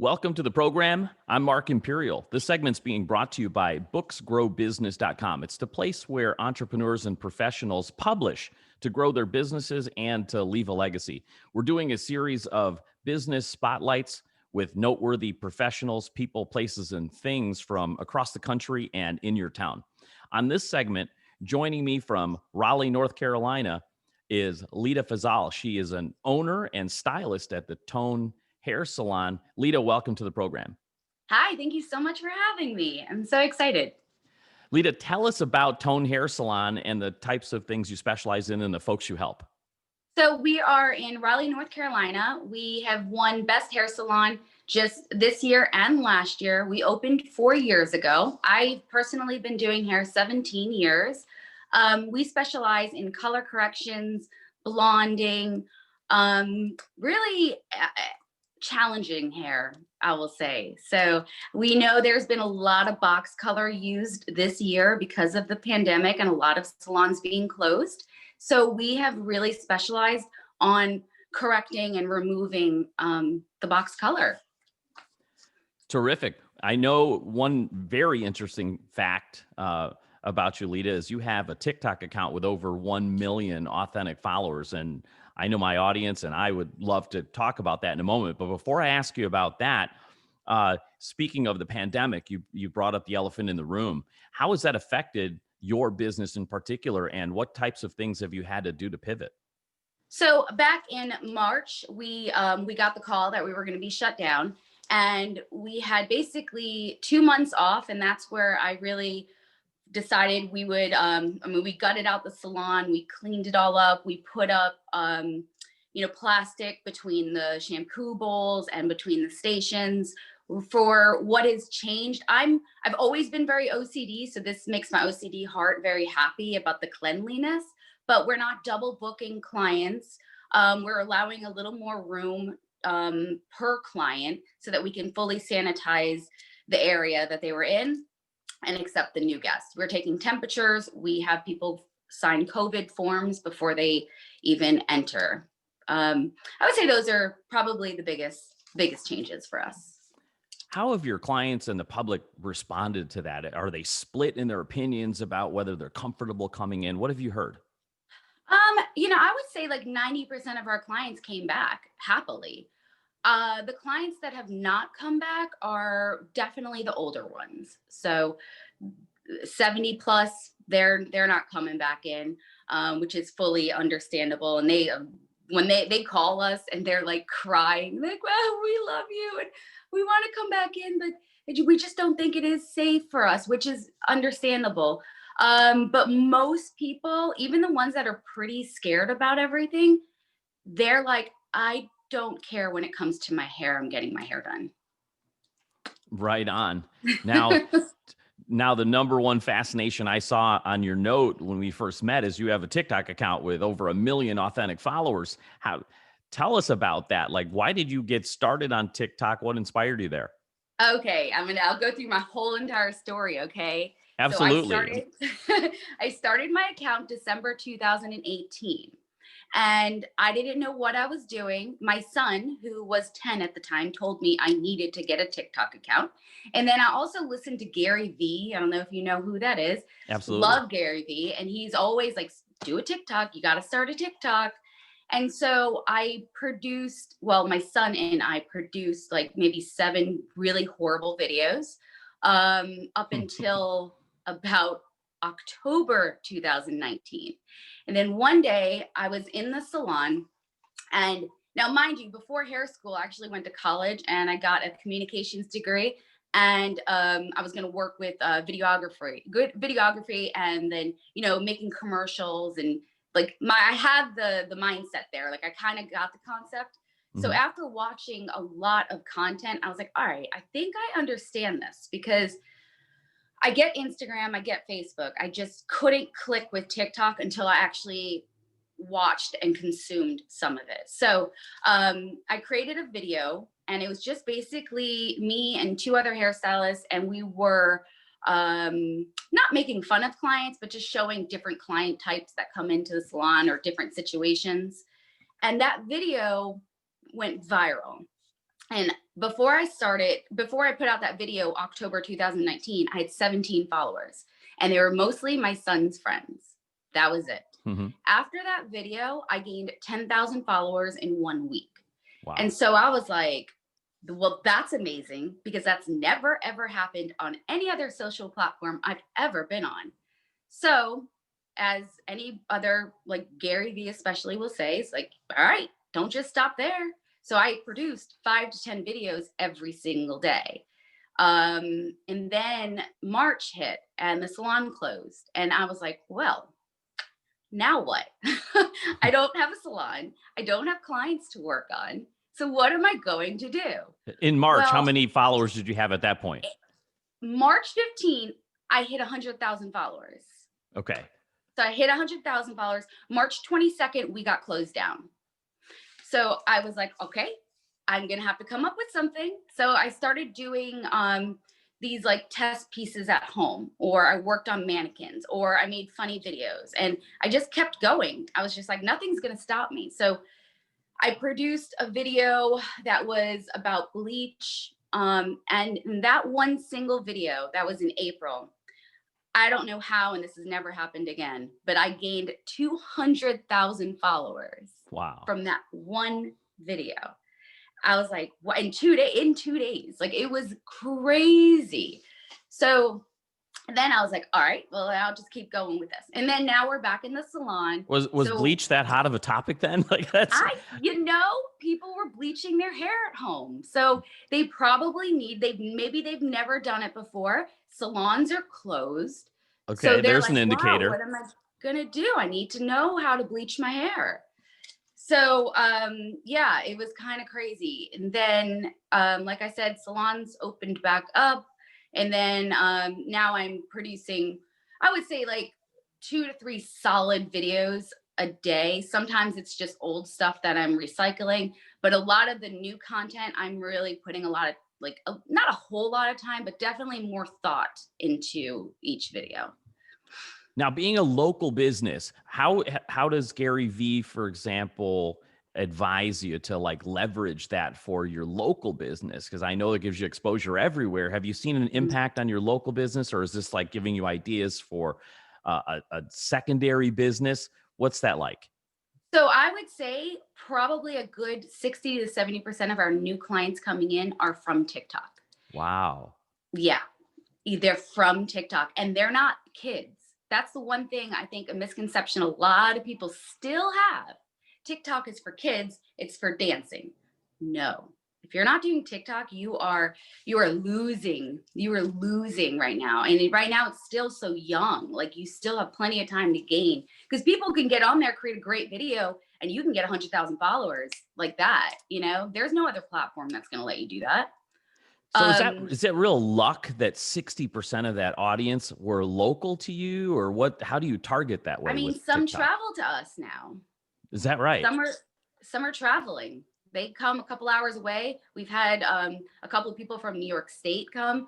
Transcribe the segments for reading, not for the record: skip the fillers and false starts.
Welcome to the program. I'm Mark Imperial. This segment's being brought to you by booksgrowbusiness.com. It's the place where entrepreneurs and professionals publish to grow their businesses and to leave a legacy. We're doing a series of business spotlights with noteworthy professionals, people, places, and things from across the country and in your town. On this segment, joining me from Raleigh, North Carolina, is Leda Fazal. She is an owner and stylist at the Tone Hair Salon. Leda, welcome to the program. Hi, thank you so much for having me. I'm so excited. Leda, tell us about Tone Hair Salon and the types of things you specialize in and the folks you help. So we are in Raleigh, North Carolina. We have won Best Hair Salon just this year and last year. We opened 4 years ago. I've personally been doing hair 17 years. We specialize in color corrections, blonding, really challenging hair, I will say. So we know there's been a lot of box color used this year because of the pandemic and a lot of salons being closed. So we have really specialized on correcting and removing the box color. Terrific. I know one very interesting fact about you, Leda, is you have a TikTok account with over 1 million authentic followers. And I know my audience and I would love to talk about that in a moment. But before I ask you about that, speaking of the pandemic, you brought up the elephant in the room. How has that affected your business in particular, and what types of things have you had to do to pivot? So back in March, we got the call that we were going to be shut down, and we had basically 2 months off, and that's where I really decided we would. We gutted out the salon, we cleaned it all up, we put up plastic between the shampoo bowls and between the stations. For what has changed, I've always been very OCD, so this makes my OCD heart very happy about the cleanliness, but we're not double booking clients. We're allowing a little more room per client so that we can fully sanitize the area that they were in and accept the new guests. We're taking temperatures. We have people sign COVID forms before they even enter. I would say those are probably the biggest changes for us. How have your clients and the public responded to that? Are they split in their opinions about whether they're comfortable coming in? What have you heard? I would say like 90% of our clients came back happily. The clients that have not come back are definitely the older ones. So 70 plus, they're not coming back in, which is fully understandable. And when they call us and they're like crying, like, well, we love you and we want to come back in, but we just don't think it is safe for us, which is understandable. But most people, even the ones that are pretty scared about everything, they're like, I don't care when it comes to my hair. I'm getting my hair done. Right on. Now, the number one fascination I saw on your note when we first met is you have a TikTok account with over 1 million authentic followers. Tell us about that. Like, why did you get started on TikTok? What inspired you there? Okay, I'll go through my whole entire story, okay? Absolutely. So I started my account December 2018. And I didn't know what I was doing. My son, who was 10 at the time, told me I needed to get a TikTok account. And then I also listened to Gary Vee. I don't know if you know who that is. Absolutely. Love Gary Vee. And he's always like, do a TikTok. You got to start a TikTok. And so my son and I produced like maybe 7 really horrible videos up until about October 2019. And then one day I was in the salon, and now mind you, before hair school, I actually went to college and I got a communications degree. And I was going to work with good videography, and then, making commercials, and like I had the mindset there. Like I kind of got the concept. Mm-hmm. So after watching a lot of content, I was like, all right, I think I understand this, because I get Instagram, I get Facebook. I just couldn't click with TikTok until I actually watched and consumed some of it. So I created a video, and it was just basically me and 2 other hairstylists, and we were not making fun of clients, but just showing different client types that come into the salon or different situations. And that video went viral. And before I put out that video, October 2019, I had 17 followers, and they were mostly my son's friends. That was it. Hmm. After that video, I gained 10,000 followers in 1 week. Wow. And so I was like, well, that's amazing, because that's never, ever happened on any other social platform I've ever been on. So, as any other, like Gary Vee especially will say, it's like, all right, don't just stop there. So I produced 5 to 10 videos every single day. And then March hit and the salon closed. And I was like, well, now what? I don't have a salon. I don't have clients to work on. So what am I going to do? In March, how Well, many followers did you have at that point? March 15th, I hit 100,000 followers. Okay. So I hit 100,000 followers. March 22nd, we got closed down. So I was like, okay, I'm going to have to come up with something. So I started doing these like test pieces at home, or I worked on mannequins, or I made funny videos, and I just kept going. I was just like, nothing's going to stop me. So I produced a video that was about bleach. And that one single video, that was in April, I don't know how, and this has never happened again, but I gained 200,000 followers Wow. from that one video. I was like, what, in 2 days, like it was crazy. So then I was like, all right, well, I'll just keep going with this. And then now we're back in the salon. Was So bleach that hot of a topic then? Like that's people were bleaching their hair at home. So they probably maybe they've never done it before. Salons are closed. So okay. they're There's like, an wow, indicator. what am I gonna do? I need to know how to bleach my hair. So yeah, it was kind of crazy. And then like I said, salons opened back up. And then now I'm producing, I would say, like 2 to 3 solid videos a day. Sometimes it's just old stuff that I'm recycling, but a lot of the new content, I'm really putting a lot of, like, not a whole lot of time, but definitely more thought into each video. Now, being a local business, how does Gary Vee, for example, advise you to like leverage that for your local business? Because I know it gives you exposure everywhere. Have you seen an impact on your local business, or is this like giving you ideas for a secondary business? What's that like? So I would say probably a good 60 to 70% of our new clients coming in are from TikTok. Wow. Yeah, they're from TikTok, and they're not kids. That's the one thing I think, a misconception a lot of people still have. TikTok is for kids, it's for dancing. No. If you're not doing TikTok, you are losing. You are losing right now. And right now it's still so young. Like, you still have plenty of time to gain, because people can get on there, create a great video, and you can get 100,000 followers like that. There's no other platform that's going to let you do that. So Um, is that real luck that 60% of that audience were local to you, or what? How do you target that I way mean, with some TikTok? travel to us now. Is that right? Some are traveling. They come a couple hours away. We've had a couple of people from New York State come,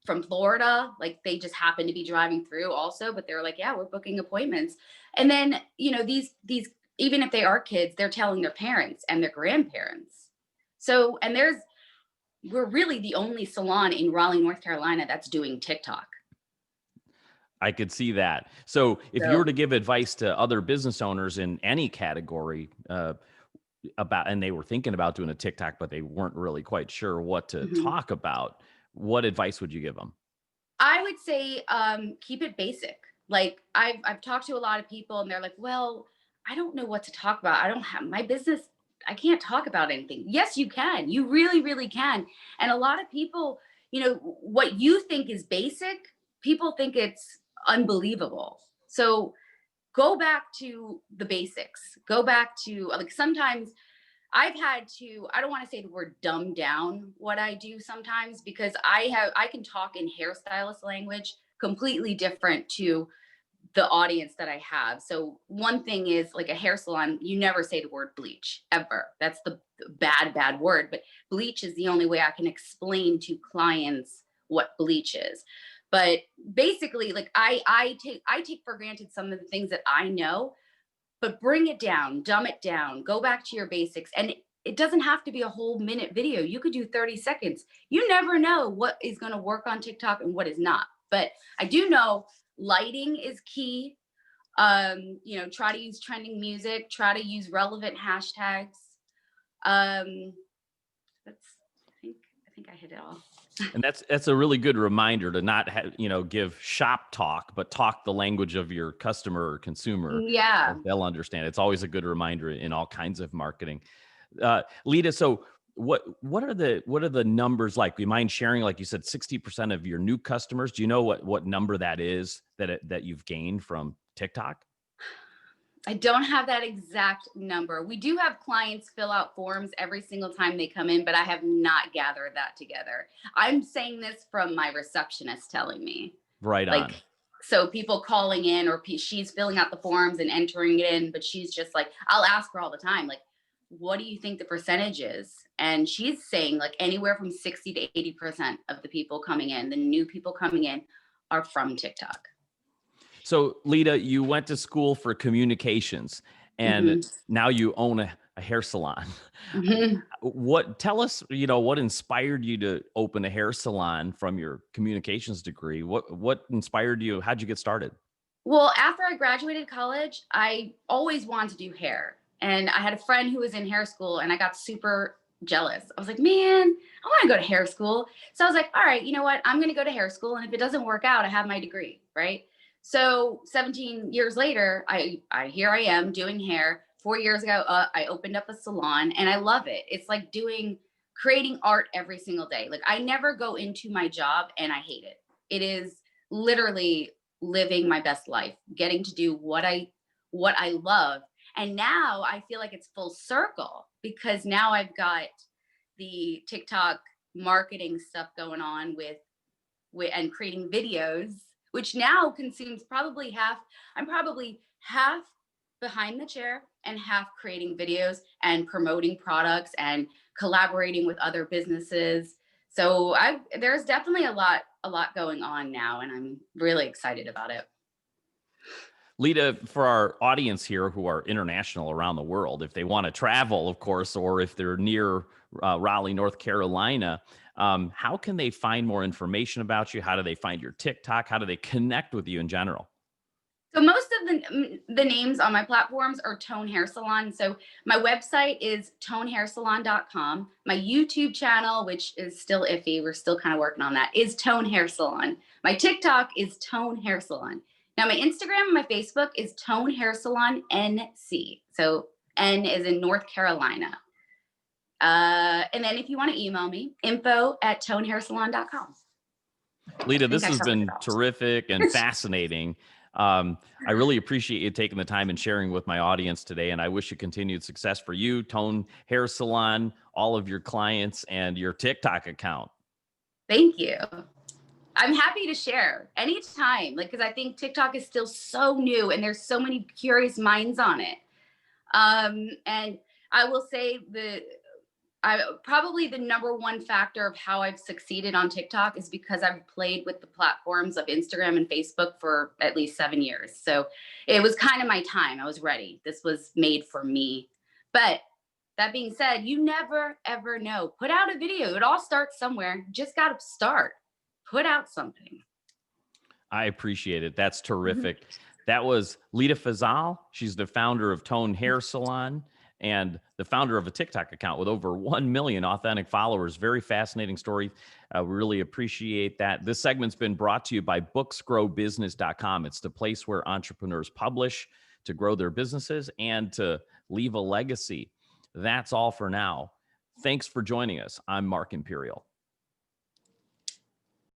from Florida. Like, they just happen to be driving through also, but they're like, yeah, we're booking appointments. And then, these, even if they are kids, they're telling their parents and their grandparents. So, and we're really the only salon in Raleigh, North Carolina that's doing TikTok. I could see that. So if you were So, to give advice to other business owners in any category and they were thinking about doing a TikTok, but they weren't really quite sure what to mhm. talk about, what advice would you give them? I would say keep it basic. Like, I've talked to a lot of people, and they're like, well, I don't know what to talk about. I don't have my business. I can't talk about anything. Yes, you can. You really, really can. And a lot of people, what you think is basic, people think it's unbelievable. So go back to the basics. Go back to, like, sometimes I've had to, I don't want to say the word dumb down what I do sometimes, because I can talk in hairstylist language completely different to the audience that I have. So one thing is, like, a hair salon, you never say the word bleach ever. That's the bad word, but bleach is the only way I can explain to clients what bleach is. But basically, like, I take for granted some of the things that I know, but bring it down, dumb it down, go back to your basics. And it doesn't have to be a whole minute video. You could do 30 seconds. You never know what is going to work on TikTok and what is not. But I do know lighting is key. Try to use trending music, try to use relevant hashtags. I think I hit it all. And that's a really good reminder to not give shop talk, but talk the language of your customer or consumer. Yeah. They'll understand. It's always a good reminder in all kinds of marketing. Leda, so what are the numbers like? Do you mind sharing? Like you said, 60% of your new customers. Do you know what number that is that you've gained from TikTok? I don't have that exact number. We do have clients fill out forms every single time they come in, but I have not gathered that together. I'm saying this from my receptionist telling me. Right on. So people calling in, or she's filling out the forms and entering it in, but she's just like, I'll ask her all the time, like, what do you think the percentage is? And she's saying like anywhere from 60 to 80% of the people coming in, the new people coming in, are from TikTok. So, Leda, you went to school for communications, and now you own a hair salon. Tell us, what inspired you to open a hair salon from your communications degree? What inspired you? How'd you get started? Well, after I graduated college, I always wanted to do hair. And I had a friend who was in hair school, and I got super jealous. I was like, man, I want to go to hair school. So I was like, all right, you know what? I'm going to go to hair school. And if it doesn't work out, I have my degree, right? So 17 years later, here I am doing hair. 4 years ago, I opened up a salon, and I love it. It's like creating art every single day. Like I never go into my job and I hate it. It is literally living my best life, getting to do what I love. And now I feel like it's full circle, because now I've got the TikTok marketing stuff going on with and creating videos, which now consumes I'm probably half behind the chair and half creating videos and promoting products and collaborating with other businesses. So there's definitely a lot going on now, and I'm really excited about it. Leda, for our audience here who are international around the world, if they want to travel, of course, or if they're near Raleigh, North Carolina, how can they find more information about you? How do they find your TikTok? How do they connect with you in general? So most of the names on my platforms are Tone Hair Salon. So my website is tonehairsalon.com. My YouTube channel, which is still iffy, we're still kind of working on that, is Tone Hair Salon. My TikTok is Tone Hair Salon. Now my Instagram and my Facebook is Tone Hair Salon NC. So N is in North Carolina. And then if you want to email me, info@tonehairsalon.com. Leda, this has been terrific and fascinating. I really appreciate you taking the time and sharing with my audience today. And I wish you continued success for you, Tone Hair Salon, all of your clients, and your TikTok account. Thank you. I'm happy to share anytime, because I think TikTok is still so new and there's so many curious minds on it. And I will say probably the number one factor of how I've succeeded on TikTok is because I've played with the platforms of Instagram and Facebook for at least 7 years. So it was kind of my time. I was ready. This was made for me. But that being said, you never, ever know. Put out a video. It all starts somewhere. Just got to start. Put out something. I appreciate it. That's terrific. That was Leda Fazal. She's the founder of Tone Hair Salon and the founder of a TikTok account with over 1 million authentic followers. Very fascinating story. We really appreciate that. This segment's been brought to you by booksgrowbusiness.com. It's the place where entrepreneurs publish to grow their businesses and to leave a legacy. That's all for now. Thanks for joining us. I'm Mark Imperial.